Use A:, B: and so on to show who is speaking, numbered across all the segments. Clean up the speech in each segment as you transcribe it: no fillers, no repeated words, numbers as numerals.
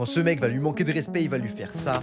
A: Quand ce mec va lui manquer de respect, il va lui faire ça.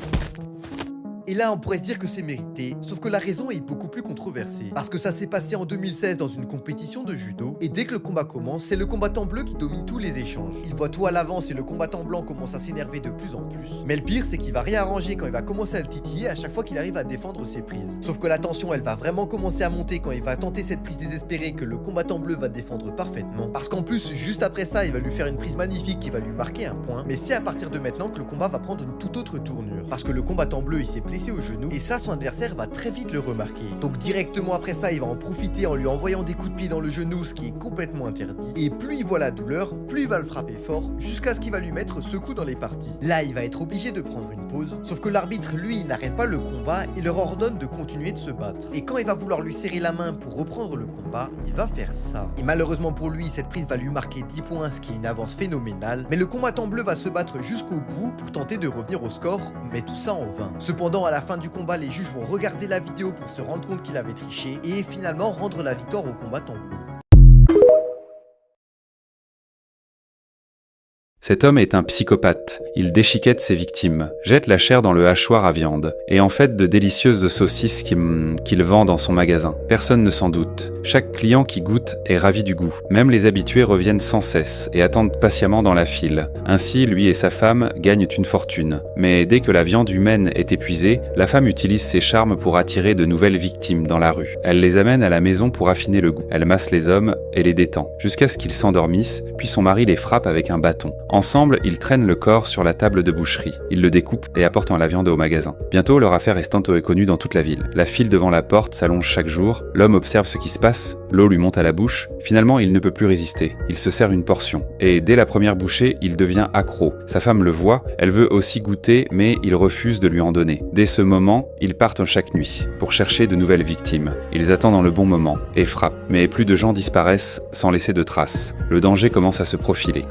A: Et là, on pourrait se dire que c'est mérité, sauf que la raison est beaucoup plus controversée. Parce que ça s'est passé en 2016 dans une compétition de judo, et dès que le combat commence, c'est le combattant bleu qui domine tous les échanges. Il voit tout à l'avance et le combattant blanc commence à s'énerver de plus en plus. Mais le pire, c'est qu'il va réarranger quand il va commencer à le titiller à chaque fois qu'il arrive à défendre ses prises. Sauf que la tension, elle va vraiment commencer à monter quand il va tenter cette prise désespérée que le combattant bleu va défendre parfaitement. Parce qu'en plus, juste après ça, il va lui faire une prise magnifique qui va lui marquer un point. Mais c'est à partir de maintenant que le combat va prendre une toute autre tournure. Parce que le combattant bleu, il s'est blessé au genou, et ça son adversaire va très vite le remarquer. Donc directement après ça, il va en profiter en lui envoyant des coups de pied dans le genou, ce qui est complètement interdit. Et plus il voit la douleur, plus il va le frapper fort, jusqu'à ce qu'il va lui mettre ce coup dans les parties. Là, il va être obligé de prendre une pause, sauf que l'arbitre, lui, il n'arrête pas le combat et leur ordonne de continuer de se battre. Et quand il va vouloir lui serrer la main pour reprendre le combat, il va faire ça. Et malheureusement pour lui, cette prise va lui marquer 10 points, ce qui est une avance phénoménale. Mais le combattant bleu va se battre jusqu'au bout pour tenter de revenir au score, mais tout ça en vain. Cependant, à la fin du combat, les juges vont regarder la vidéo pour se rendre compte qu'il avait triché et finalement rendre la victoire au combattant bleu.
B: Cet homme est un psychopathe. Il déchiquette ses victimes, jette la chair dans le hachoir à viande, et en fait de délicieuses saucisses qu'il vend dans son magasin. Personne ne s'en doute. Chaque client qui goûte est ravi du goût. Même les habitués reviennent sans cesse et attendent patiemment dans la file. Ainsi, lui et sa femme gagnent une fortune. Mais dès que la viande humaine est épuisée, la femme utilise ses charmes pour attirer de nouvelles victimes dans la rue. Elle les amène à la maison pour affiner le goût. Elle masse les hommes et les détend, jusqu'à ce qu'ils s'endormissent, puis son mari les frappe avec un bâton. Ensemble, ils traînent le corps sur la table de boucherie. Ils le découpent et apportent la viande au magasin. Bientôt, leur affaire est tantôt connue dans toute la ville. La file devant la porte s'allonge chaque jour. L'homme observe ce qui se passe. L'eau lui monte à la bouche. Finalement, il ne peut plus résister. Il se sert une portion. Et dès la première bouchée, il devient accro. Sa femme le voit. Elle veut aussi goûter, mais il refuse de lui en donner. Dès ce moment, ils partent chaque nuit pour chercher de nouvelles victimes. Ils attendent dans le bon moment et frappent. Mais plus de gens disparaissent sans laisser de traces. Le danger commence à se profiler.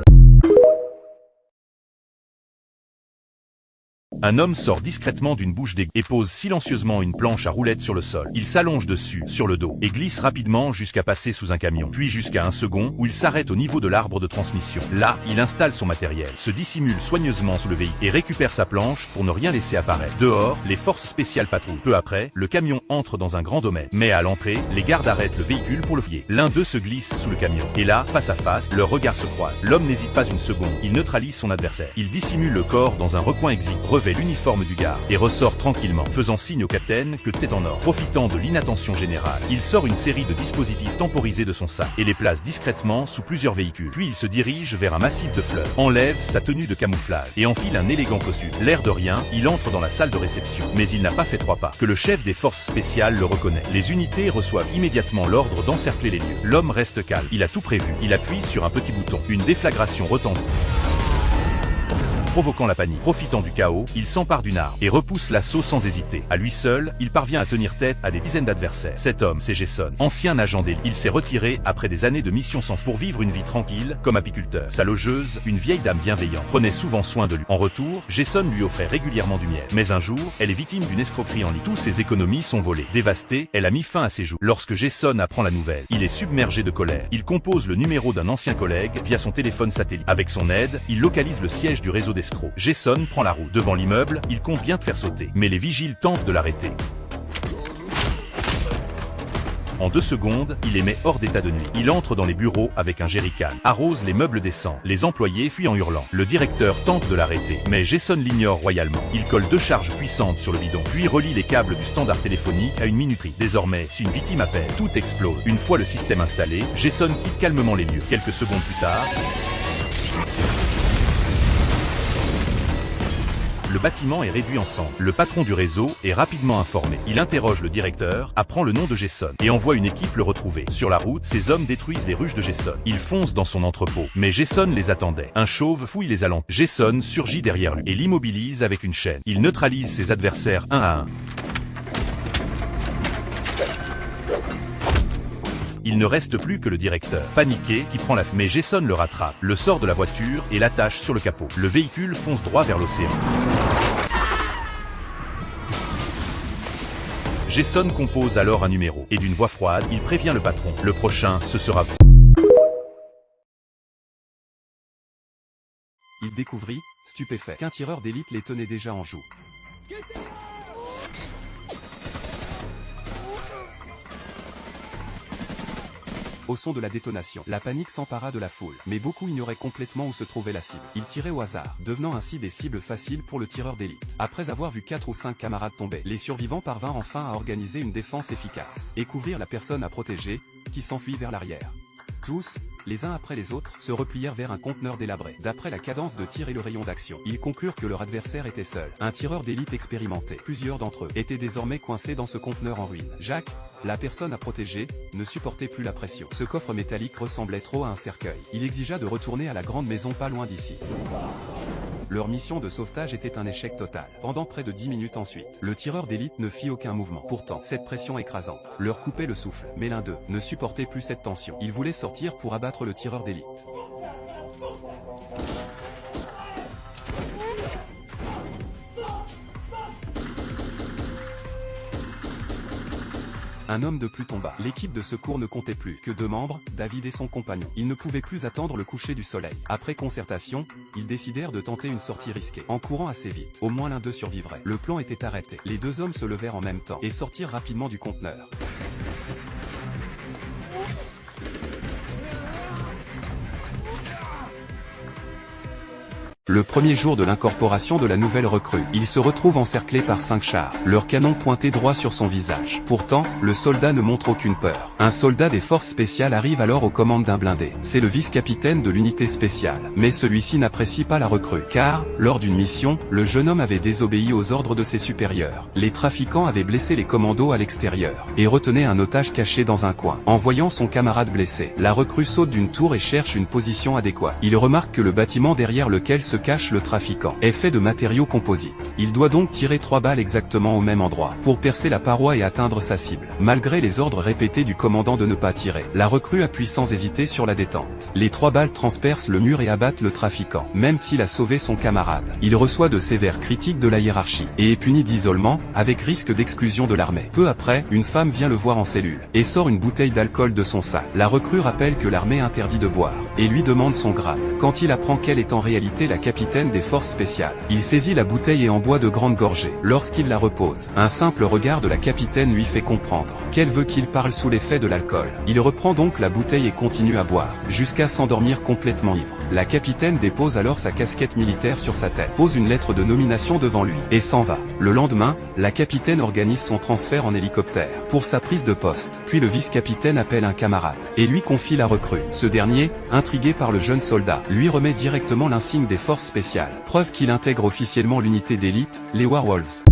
C: Un homme sort discrètement d'une bouche d'égout et pose silencieusement une planche à roulettes sur le sol. Il s'allonge dessus, sur le dos, et glisse rapidement jusqu'à passer sous un camion, puis jusqu'à un second où il s'arrête au niveau de l'arbre de transmission. Là, il installe son matériel, se dissimule soigneusement sous le véhicule et récupère sa planche pour ne rien laisser apparaître. Dehors, les forces spéciales patrouillent. Peu après, le camion entre dans un grand domaine. Mais à l'entrée, les gardes arrêtent le véhicule pour le fouiller. L'un d'eux se glisse sous le camion. Et là, face à face, leurs regards se croisent. L'homme n'hésite pas une seconde. Il neutralise son adversaire. Il dissimule le corps dans un recoin exigu, revêt l'uniforme du garde et ressort tranquillement, faisant signe au capitaine que tout est en ordre. Profitant de l'inattention générale, il sort une série de dispositifs temporisés de son sac et les place discrètement sous plusieurs véhicules. Puis il se dirige vers un massif de fleurs, enlève sa tenue de camouflage et enfile un élégant costume. L'air de rien, il entre dans la salle de réception, mais il n'a pas fait 3 pas que le chef des forces spéciales le reconnaît. Les unités reçoivent immédiatement l'ordre d'encercler les lieux. L'homme reste calme, il a tout prévu. Il appuie sur un petit bouton. Une déflagration retentit, provoquant la panique. Profitant du chaos, il s'empare d'une arme et repousse l'assaut sans hésiter. À lui seul, il parvient à tenir tête à des dizaines d'adversaires. Cet homme, c'est Jason, ancien agent d'élite. Il s'est retiré après des années de mission sans pour vivre une vie tranquille comme apiculteur. Sa logeuse, une vieille dame bienveillante, prenait souvent soin de lui. En retour, Jason lui offrait régulièrement du miel. Mais un jour, elle est victime d'une escroquerie en ligne. Tous ses économies sont volées. Dévastée, elle a mis fin à ses jours. Lorsque Jason apprend la nouvelle, il est submergé de colère. Il compose le numéro d'un ancien collègue via son téléphone satellite. Avec son aide, il localise le siège du réseau d'escrocs. Jason prend la route. Devant l'immeuble, il compte bien faire sauter. Mais les vigiles tentent de l'arrêter. En 2 secondes, il les met hors d'état de nuit. Il entre dans les bureaux avec un jerrycan, arrose les meubles des cendres. Les employés fuient en hurlant. Le directeur tente de l'arrêter, mais Jason l'ignore royalement. Il colle 2 charges puissantes sur le bidon, puis relie les câbles du standard téléphonique à une minuterie. Désormais, si une victime appelle, tout explose. Une fois le système installé, Jason quitte calmement les lieux. Quelques secondes plus tard, le bâtiment est réduit en cendres. Le patron du réseau est rapidement informé. Il interroge le directeur, apprend le nom de Jason et envoie une équipe le retrouver. Sur la route, ces hommes détruisent les ruches de Jason. Ils foncent dans son entrepôt, mais Jason les attendait. Un chauve fouille les alentours. Jason surgit derrière lui et l'immobilise avec une chaîne. Il neutralise ses adversaires un à un. Il ne reste plus que le directeur, paniqué, qui prend la fuite. Mais Jason le rattrape, le sort de la voiture et l'attache sur le capot. Le véhicule fonce droit vers l'océan. Jason compose alors un numéro, et d'une voix froide, il prévient le patron. Le prochain, ce sera vous.
D: Il découvrit stupéfaits qu'un tireur d'élite les tenait déjà en joue. Au son de la détonation, la panique s'empara de la foule, mais beaucoup ignoraient complètement où se trouvait la cible. Ils tiraient au hasard, devenant ainsi des cibles faciles pour le tireur d'élite. Après avoir vu 4 ou 5 camarades tomber, les survivants parvinrent enfin à organiser une défense efficace et couvrir la personne à protéger, qui s'enfuit vers l'arrière. Tous, les uns après les autres, se replièrent vers un conteneur délabré. D'après la cadence de tir et le rayon d'action, ils conclurent que leur adversaire était seul. Un tireur d'élite expérimenté. Plusieurs d'entre eux étaient désormais coincés dans ce conteneur en ruine. Jacques, la personne à protéger, ne supportait plus la pression. Ce coffre métallique ressemblait trop à un cercueil. Il exigea de retourner à la grande maison pas loin d'ici. Leur mission de sauvetage était un échec total. Pendant près de 10 minutes ensuite, le tireur d'élite ne fit aucun mouvement. Pourtant, cette pression écrasante leur coupait le souffle. Mais l'un d'eux ne supportait plus cette tension. Il voulait sortir pour abattre le tireur d'élite. Un homme de plus tomba. L'équipe de secours ne comptait plus que 2 membres, David et son compagnon. Ils ne pouvaient plus attendre le coucher du soleil. Après concertation, ils décidèrent de tenter une sortie risquée. En courant assez vite, au moins l'un d'eux survivrait. Le plan était arrêté. Les 2 hommes se levèrent en même temps et sortirent rapidement du conteneur. Le premier jour de l'incorporation de la nouvelle recrue, il se retrouve encerclé par 5 chars, leur canon pointé droit sur son visage. Pourtant, le soldat ne montre aucune peur. Un soldat des forces spéciales arrive alors aux commandes d'un blindé. C'est le vice-capitaine de l'unité spéciale. Mais celui-ci n'apprécie pas la recrue, car, lors d'une mission, le jeune homme avait désobéi aux ordres de ses supérieurs. Les trafiquants avaient blessé les commandos à l'extérieur, et retenaient un otage caché dans un coin. En voyant son camarade blessé, la recrue saute d'une tour et cherche une position adéquate. Il remarque que le bâtiment derrière lequel se cache le trafiquant est fait de matériaux composites. Il doit donc tirer 3 balles exactement au même endroit pour percer la paroi et atteindre sa cible. Malgré les ordres répétés du commandant de ne pas tirer, la recrue appuie sans hésiter sur la détente. Les 3 balles transpercent le mur et abattent le trafiquant. Même s'il a sauvé son camarade, il reçoit de sévères critiques de la hiérarchie et est puni d'isolement avec risque d'exclusion de l'armée. Peu après, une femme vient le voir en cellule et sort une bouteille d'alcool de son sac. La recrue rappelle que l'armée interdit de boire et lui demande son grade. Quand il apprend qu'elle est en réalité la capitaine des forces spéciales, il saisit la bouteille et en boit de grandes gorgées. Lorsqu'il la repose, un simple regard de la capitaine lui fait comprendre qu'elle veut qu'il parle sous l'effet de l'alcool. Il reprend donc la bouteille et continue à boire, jusqu'à s'endormir complètement ivre. La capitaine dépose alors sa casquette militaire sur sa tête, pose une lettre de nomination devant lui, et s'en va. Le lendemain, la capitaine organise son transfert en hélicoptère pour sa prise de poste. Puis le vice-capitaine appelle un camarade, et lui confie la recrue. Ce dernier, intrigué par le jeune soldat, lui remet directement l'insigne des forces spéciales. Preuve qu'il intègre officiellement l'unité d'élite, les Werewolves.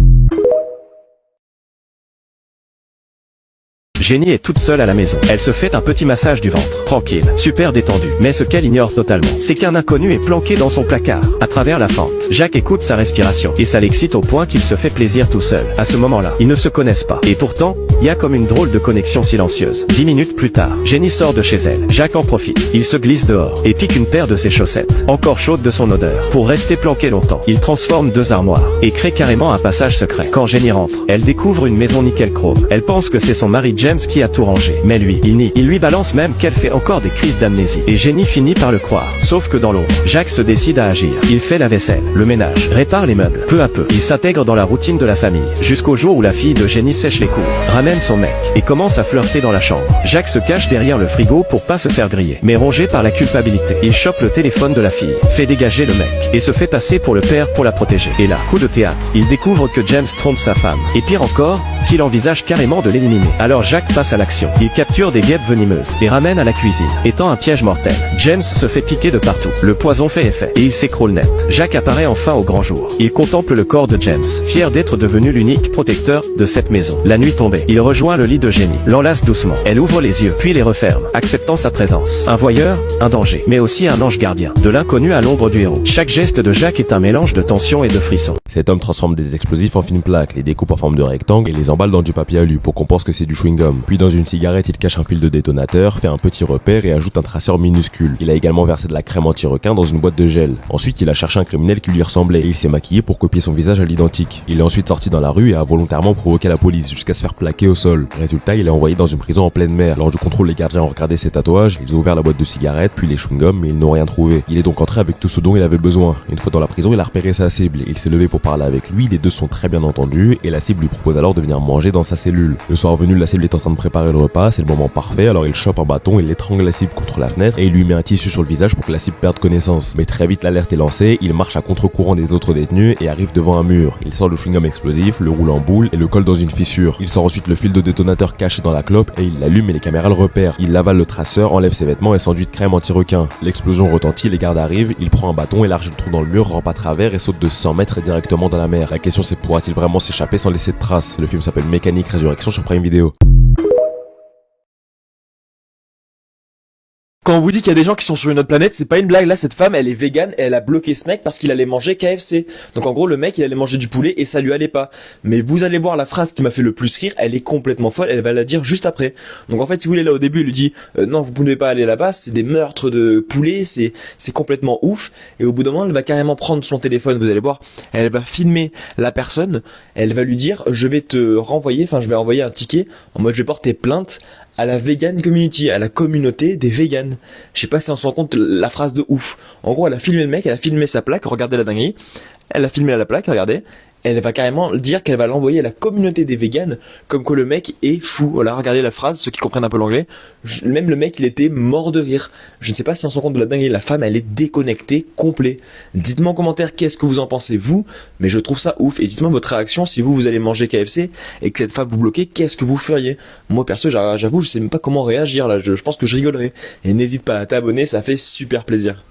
E: Jenny est toute seule à la maison. Elle se fait un petit massage du ventre. Tranquille, super détendue. Mais ce qu'elle ignore totalement, c'est qu'un inconnu est planqué dans son placard, à travers la fente. Jacques écoute sa respiration, et ça l'excite au point qu'il se fait plaisir tout seul. À ce moment-là, ils ne se connaissent pas. Et pourtant, il y a comme une drôle de connexion silencieuse. 10 minutes plus tard, Jenny sort de chez elle. Jacques en profite. Il se glisse dehors, et pique une paire de ses chaussettes, encore chaudes de son odeur. Pour rester planqué longtemps, il transforme 2 armoires, et crée carrément un passage secret. Quand Jenny rentre, elle découvre une maison nickel chrome. Elle pense que c'est son mari James qui a tout rangé. Mais lui, il nie. Il lui balance même qu'elle fait encore des crises d'amnésie. Et Jenny finit par le croire. Sauf que dans l'ombre, Jacques se décide à agir. Il fait la vaisselle, le ménage, répare les meubles. Peu à peu, il s'intègre dans la routine de la famille. Jusqu'au jour où la fille de Jenny sèche les cours, ramène son mec, et commence à flirter dans la chambre. Jacques se cache derrière le frigo pour pas se faire griller. Mais rongé par la culpabilité, il chope le téléphone de la fille, fait dégager le mec, et se fait passer pour le père pour la protéger. Et là, coup de théâtre, il découvre que James trompe sa femme. Et pire encore, qu'il envisage carrément de l'éliminer. Alors Jacques passe à l'action. Il capture des guêpes venimeuses et ramène à la cuisine, étant un piège mortel. James se fait piquer de partout. Le poison fait effet et il s'écroule net. Jacques apparaît enfin au grand jour. Il contemple le corps de James, fier d'être devenu l'unique protecteur de cette maison. La nuit tombée, il rejoint le lit de Jenny, l'enlace doucement. Elle ouvre les yeux, puis les referme, acceptant sa présence. Un voyeur, un danger, mais aussi un ange gardien. De l'inconnu à l'ombre du héros. Chaque geste de Jacques est un mélange de tension et de frisson.
F: Cet homme transforme des explosifs en fines plaques, les découpe en forme de rectangle et les emballe dans du papier alu pour qu'on pense que c'est du chewing-gum. chewing-gum. Puis dans une cigarette, il cache un fil de détonateur, fait un petit repère et ajoute un traceur minuscule. Il a également versé de la crème anti-requin dans une boîte de gel. Ensuite, il a cherché un criminel qui lui ressemblait et il s'est maquillé pour copier son visage à l'identique. Il est ensuite sorti dans la rue et a volontairement provoqué la police jusqu'à se faire plaquer au sol. Résultat, il est envoyé dans une prison en pleine mer. Lors du contrôle, les gardiens ont regardé ses tatouages, ils ont ouvert la boîte de cigarettes, puis les chewing-gums, mais ils n'ont rien trouvé. Il est donc entré avec tout ce dont il avait besoin. Une fois dans la prison, il a repéré sa cible. Il s'est levé pour parler avec lui, les deux sont très bien entendus et la cible lui propose alors de venir manger dans sa cellule. Le soir venu, la cible est en train de préparer le repas, c'est le moment parfait, alors il chope un bâton, il étrangle la cible contre la fenêtre et il lui met un tissu sur le visage pour que la cible perde connaissance. Mais très vite l'alerte est lancée, il marche à contre-courant des autres détenus et arrive devant un mur. Il sort le chewing-gum explosif, le roule en boule et le colle dans une fissure. Il sort ensuite le fil de détonateur caché dans la clope et il l'allume et les caméras le repèrent. Il avale le traceur, enlève ses vêtements et s'enduit de crème anti-requin. L'explosion retentit, les gardes arrivent, il prend un bâton, élargit le trou dans le mur, rampe à travers et saute de 100 mètres directement dans la mer. La question c'est pourra-t-il vraiment s'échapper sans laisser de traces? Le film s'appelle Mécanique Résurrection sur Prime Video.
G: Quand on vous dit qu'il y a des gens qui sont sur une autre planète, c'est pas une blague. Là, cette femme, elle est végane et elle a bloqué ce mec parce qu'il allait manger KFC. Donc en gros, le mec, il allait manger du poulet et ça lui allait pas. Mais vous allez voir la phrase qui m'a fait le plus rire, elle est complètement folle, elle va la dire juste après. Donc en fait, si vous voulez, là au début, il lui dit non, vous pouvez pas aller là-bas, c'est des meurtres de poulet, c'est complètement ouf. Et au bout d'un moment, elle va carrément prendre son téléphone, vous allez voir, elle va filmer la personne, elle va lui dire je vais te renvoyer, enfin je vais envoyer un ticket en mode je vais porter plainte à la vegan community, à la communauté des vegans. Je sais pas si on se rend compte la phrase de ouf. En gros, elle a filmé le mec, elle a filmé sa plaque, regardez la dinguerie. Elle a filmé la plaque, regardez. Elle va carrément dire qu'elle va l'envoyer à la communauté des vegans, comme que le mec est fou. Voilà, regardez la phrase, ceux qui comprennent un peu l'anglais. Même le mec, il était mort de rire. Je ne sais pas si on se rend compte de la dinguerie. La femme, elle est déconnectée, complet. Dites-moi en commentaire qu'est-ce que vous en pensez, vous. Mais je trouve ça ouf. Et dites-moi votre réaction si vous allez manger KFC et que cette femme vous bloquez, qu'est-ce que vous feriez? Moi, perso, j'avoue, je sais même pas comment réagir, là. Je pense que je rigolerais. Et n'hésite pas à t'abonner, ça fait super plaisir.